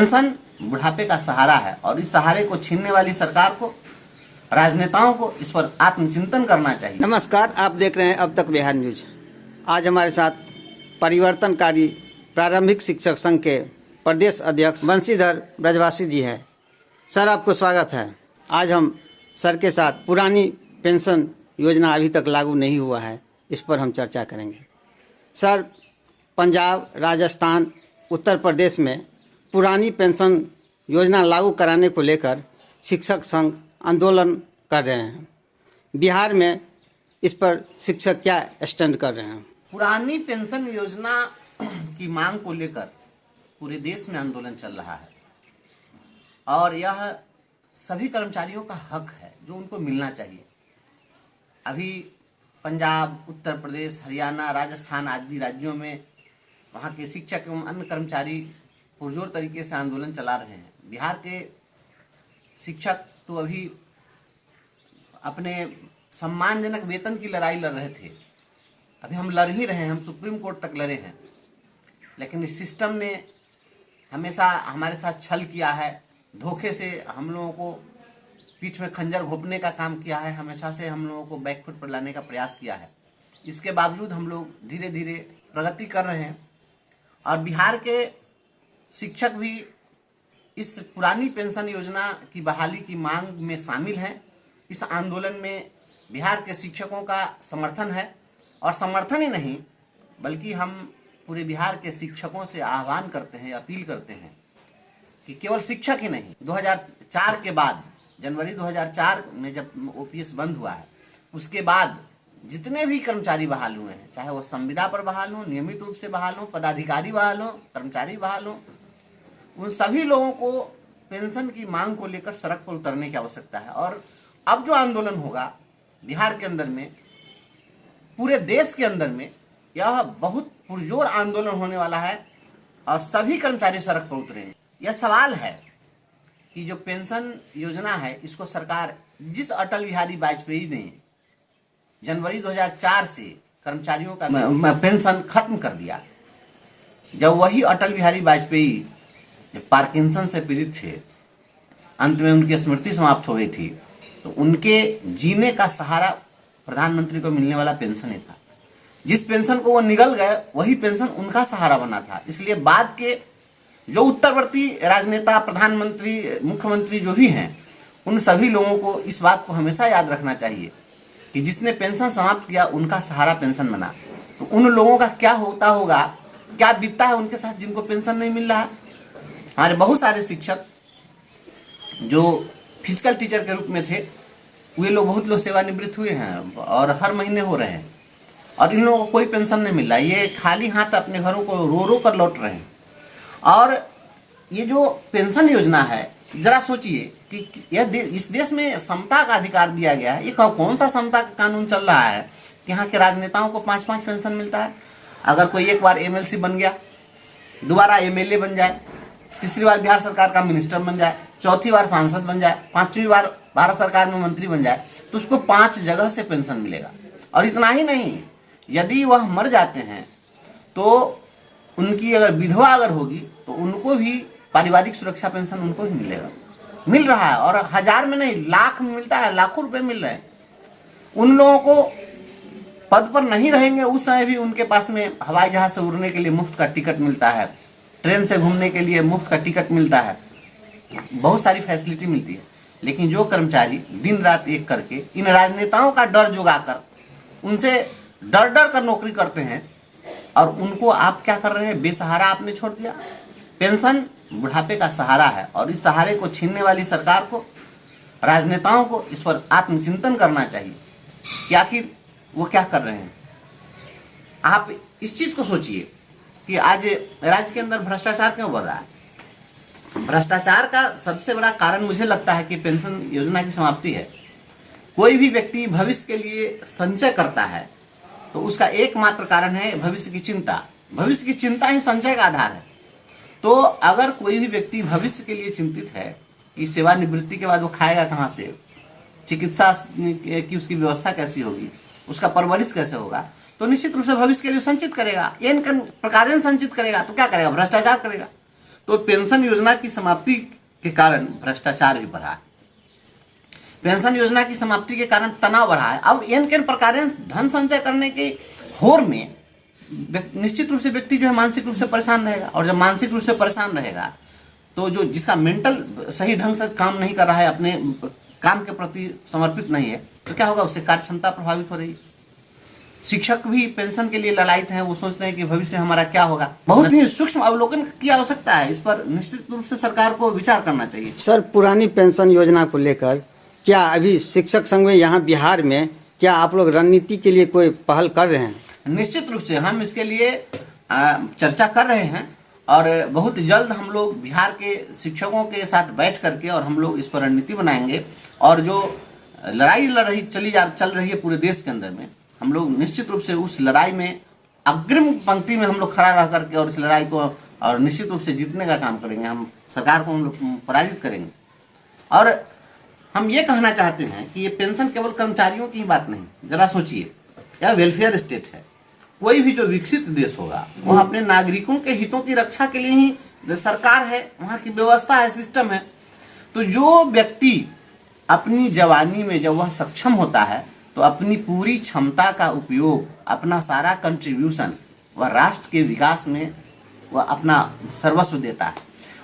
Pension बुढ़ापे का सहारा है और इस सहारे को छीनने वाली सरकार को, राजनेताओं को इस पर आत्मचिंतन करना चाहिए। नमस्कार, आप देख रहे हैं अब तक बिहार न्यूज। आज हमारे साथ परिवर्तनकारी प्रारंभिक शिक्षक संघ के प्रदेश अध्यक्ष बंशीधर ब्रजवासी जी हैं। सर, आपको स्वागत है। आज हम सर के साथ पुरानी पेंशन योजना अभी तक लागू नहीं हुआ है, इस पर हम चर्चा करेंगे। सर, पंजाब, राजस्थान, उत्तर प्रदेश में पुरानी पेंशन योजना लागू कराने को लेकर शिक्षक संघ आंदोलन कर रहे हैं। बिहार में इस पर शिक्षक क्या स्टैंड कर रहे हैं? पुरानी पेंशन योजना की मांग को लेकर पूरे देश में आंदोलन चल रहा है और यह सभी कर्मचारियों का हक है जो उनको मिलना चाहिए। अभी पंजाब, उत्तर प्रदेश, हरियाणा, राजस्थान आदि राज्यों में वहाँ के शिक्षक एवं अन्य कर्मचारी पुरजोर तरीके से आंदोलन चला रहे हैं। बिहार के शिक्षक तो अभी अपने सम्मानजनक वेतन की लड़ाई लड़ रहे थे। अभी हम लड़ ही रहे हैं, हम सुप्रीम कोर्ट तक लड़े हैं, लेकिन इस सिस्टम ने हमेशा हमारे साथ छल किया है, धोखे से हम लोगों को पीठ में खंजर घोंपने का काम किया है, हमेशा से हम लोगों को बैकफुट पर लाने का प्रयास किया है। इसके बावजूद हम लोग धीरे धीरे प्रगति कर रहे हैं और बिहार के शिक्षक भी इस पुरानी पेंशन योजना की बहाली की मांग में शामिल हैं। इस आंदोलन में बिहार के शिक्षकों का समर्थन है और समर्थन ही नहीं बल्कि हम पूरे बिहार के शिक्षकों से आह्वान करते हैं, अपील करते हैं कि केवल शिक्षक ही नहीं, 2004 के बाद, जनवरी 2004 में जब ओपीएस बंद हुआ है, उसके बाद जितने भी कर्मचारी बहाल हुए हैं, चाहे वो संविदा पर बहाल हो, नियमित रूप से बहाल हो, पदाधिकारी बहाल हो, कर्मचारी बहाल हो, उन सभी लोगों को पेंशन की मांग को लेकर सड़क पर उतरने की आवश्यकता है। और अब जो आंदोलन होगा बिहार के अंदर में, पूरे देश के अंदर में, यह बहुत पुरजोर आंदोलन होने वाला है और सभी कर्मचारी सड़क पर उतरेंगे। यह सवाल है कि जो पेंशन योजना है, इसको सरकार, जिस अटल बिहारी वाजपेयी ने जनवरी 2004 से कर्मचारियों का पेंशन खत्म कर दिया, जब वही अटल बिहारी वाजपेयी जब पार्किंसन से पीड़ित थे, अंत में उनकी स्मृति समाप्त हो गई थी, तो उनके जीने का सहारा प्रधानमंत्री को मिलने वाला पेंशन ही था। जिस पेंशन को वो निगल गए, वही पेंशन उनका सहारा बना था। इसलिए बाद के जो उत्तरवर्ती राजनेता, प्रधानमंत्री, मुख्यमंत्री जो भी हैं, उन सभी लोगों को इस बात को हमेशा याद रखना चाहिए कि जिसने पेंशन समाप्त किया, उनका सहारा पेंशन बना। तो उन लोगों का क्या होता होगा, क्या बीतता है उनके साथ जिनको पेंशन नहीं मिल रहा है। हमारे बहुत सारे शिक्षक जो फिजिकल टीचर के रूप में थे, वे लोग, बहुत लोग सेवानिवृत्त हुए हैं और हर महीने हो रहे हैं और इन लोगों को कोई पेंशन नहीं मिल रहा। ये खाली हाथ अपने घरों को रो रो कर लौट रहे हैं। और ये जो पेंशन योजना है, जरा सोचिए कि यह इस देश में समता का अधिकार दिया गया है। ये कौन सा समता का कानून चल रहा है कि यहाँ के राजनेताओं को 5-5 पेंशन मिलता है? अगर कोई एक बार एमएलसी बन गया, दोबारा एमएलए बन जाए, तीसरी बार बिहार सरकार का मिनिस्टर बन जाए, चौथी बार सांसद बन जाए, 5वीं बार भारत सरकार में मंत्री बन जाए, तो उसको 5 जगह से पेंशन मिलेगा। और इतना ही नहीं, यदि वह मर जाते हैं तो उनकी अगर विधवा अगर होगी तो उनको भी पारिवारिक सुरक्षा पेंशन उनको भी मिलेगा, मिल रहा है। और 1000 में नहीं, लाख में मिलता है, लाखों रुपए मिल रहे हैं। उन लोगों को पद पर नहीं रहेंगे उस समय भी उनके पास में हवाई जहाज से उड़ने के लिए मुफ्त का टिकट मिलता है, ट्रेन से घूमने के लिए मुफ्त का टिकट मिलता है, बहुत सारी फैसिलिटी मिलती है। लेकिन जो कर्मचारी दिन रात एक करके इन राजनेताओं का डर जुगाकर उनसे डर डर कर नौकरी करते हैं और उनको आप क्या कर रहे हैं, बेसहारा आपने छोड़ दिया। पेंशन बुढ़ापे का सहारा है और इस सहारे को छीनने वाली सरकार को, राजनेताओं को इस पर आत्मचिंतन करना चाहिए कि आखिर वो क्या कर रहे हैं। आप इस चीज़ को सोचिए कि आज राज्य के अंदर भ्रष्टाचार क्यों बढ़ रहा है। भ्रष्टाचार का सबसे बड़ा कारण मुझे लगता है कि पेंशन योजना की समाप्ति है। कोई भी व्यक्ति भविष्य के लिए संचय करता है तो उसका एकमात्र कारण है भविष्य की चिंता। भविष्य की चिंता ही संचय का आधार है। तो अगर कोई भी व्यक्ति भविष्य के लिए चिंतित है कि सेवानिवृत्ति के बाद वो खाएगा कहाँ से, चिकित्सा की उसकी व्यवस्था कैसी होगी, उसका परवरिश कैसे होगा, तो निश्चित रूप से भविष्य के लिए संचित करेगा। इन प्रकार संचित करेगा तो क्या करेगा, भ्रष्टाचार करेगा। तो पेंशन योजना की समाप्ति के कारण भ्रष्टाचार भी बढ़ा है। पेंशन योजना की समाप्ति के कारण तनाव बढ़ा है। अब इन किन प्रकार धन संचय करने के होड़ में निश्चित रूप से व्यक्ति जो है मानसिक रूप से परेशान रहेगा, और जब मानसिक रूप से परेशान रहेगा तो जो जिसका मेंटल सही ढंग से काम नहीं कर रहा है, अपने काम के प्रति समर्पित नहीं है, तो क्या होगा, उससे कार्य क्षमता प्रभावित हो रही है। शिक्षक भी पेंशन के लिए ललायित हैं, वो सोचते हैं कि भविष्य हमारा क्या होगा। बहुत ही सूक्ष्म अवलोकन की आवश्यकता है, इस पर निश्चित रूप से सरकार को विचार करना चाहिए। सर, पुरानी पेंशन योजना को लेकर क्या अभी शिक्षक संघ में यहाँ बिहार में क्या आप लोग रणनीति के लिए कोई पहल कर रहे हैं? निश्चित रूप से हम इसके लिए चर्चा कर रहे हैं, और बहुत जल्द हम लोग बिहार के शिक्षकों के साथ बैठ करके और हम लोग इस पर रणनीति बनाएंगे। और जो लड़ाई चल रही है पूरे देश के अंदर में, हम लोग निश्चित रूप से उस लड़ाई में अग्रिम पंक्ति में हम लोग खड़ा रह करके और इस लड़ाई को और निश्चित रूप से जीतने का काम करेंगे। हम सरकार को हम लोग पराजित करेंगे। और हम ये कहना चाहते हैं कि ये पेंशन केवल कर्मचारियों की बात नहीं, जरा सोचिए, यह वेलफेयर स्टेट है। कोई भी जो विकसित देश होगा वह अपने नागरिकों के हितों की रक्षा के लिए ही सरकार है, वहाँ की व्यवस्था है, सिस्टम है। तो जो व्यक्ति अपनी जवानी में जब वह सक्षम होता है तो अपनी पूरी क्षमता का उपयोग, अपना सारा कंट्रीब्यूशन वह राष्ट्र के विकास में वह अपना सर्वस्व देता है।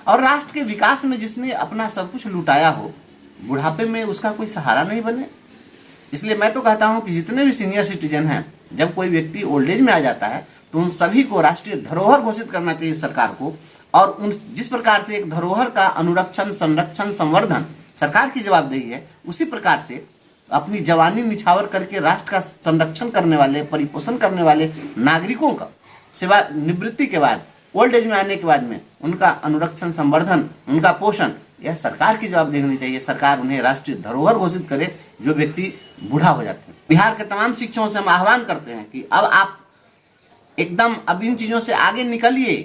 और राष्ट्र के विकास में जिसने अपना सब कुछ लुटाया हो, बुढ़ापे में उसका कोई सहारा नहीं बने। इसलिए मैं तो कहता हूं कि जितने भी सीनियर सिटीजन हैं, जब कोई व्यक्ति ओल्ड एज में आ जाता है तो उन सभी को राष्ट्रीय धरोहर घोषित करना चाहिए सरकार को। और उन जिस प्रकार से एक धरोहर का अनुरक्षण, संरक्षण, संवर्धन सरकार की जवाबदेही है, उसी प्रकार से अपनी जवानी निछावर करके राष्ट्र का संरक्षण करने वाले, परिपोषण करने वाले नागरिकों का सेवा निवृत्ति के बाद, ओल्ड एज में आने के बाद में उनका अनुरक्षण, संवर्धन, उनका पोषण, यह सरकार की जवाबदेही होनी चाहिए। सरकार उन्हें राष्ट्रीय धरोहर घोषित करे जो व्यक्ति बूढ़ा हो जाते हैं। बिहार के तमाम शिक्षकों से हम आह्वान करते हैं कि अब आप एकदम अब इन चीज़ों से आगे निकलिए।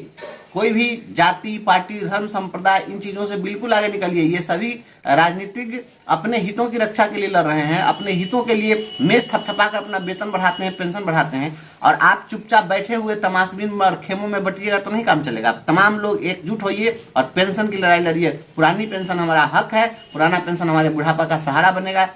कोई भी जाति, पार्टी, धर्म, संप्रदाय, इन चीज़ों से बिल्कुल आगे निकलिए। ये सभी राजनीतिज्ञ अपने हितों की रक्षा के लिए लड़ रहे हैं, अपने हितों के लिए मेज थपथपा कर अपना वेतन बढ़ाते हैं, पेंशन बढ़ाते हैं, और आप चुपचाप बैठे हुए तमाशबीन और खेमों में बटिएगा तो नहीं काम चलेगा। तमाम लोग एकजुट होइए और पेंशन की लड़ाई लड़िए। पुरानी पेंशन हमारा हक है, पुराना पेंशन हमारे बुढ़ापा का सहारा बनेगा।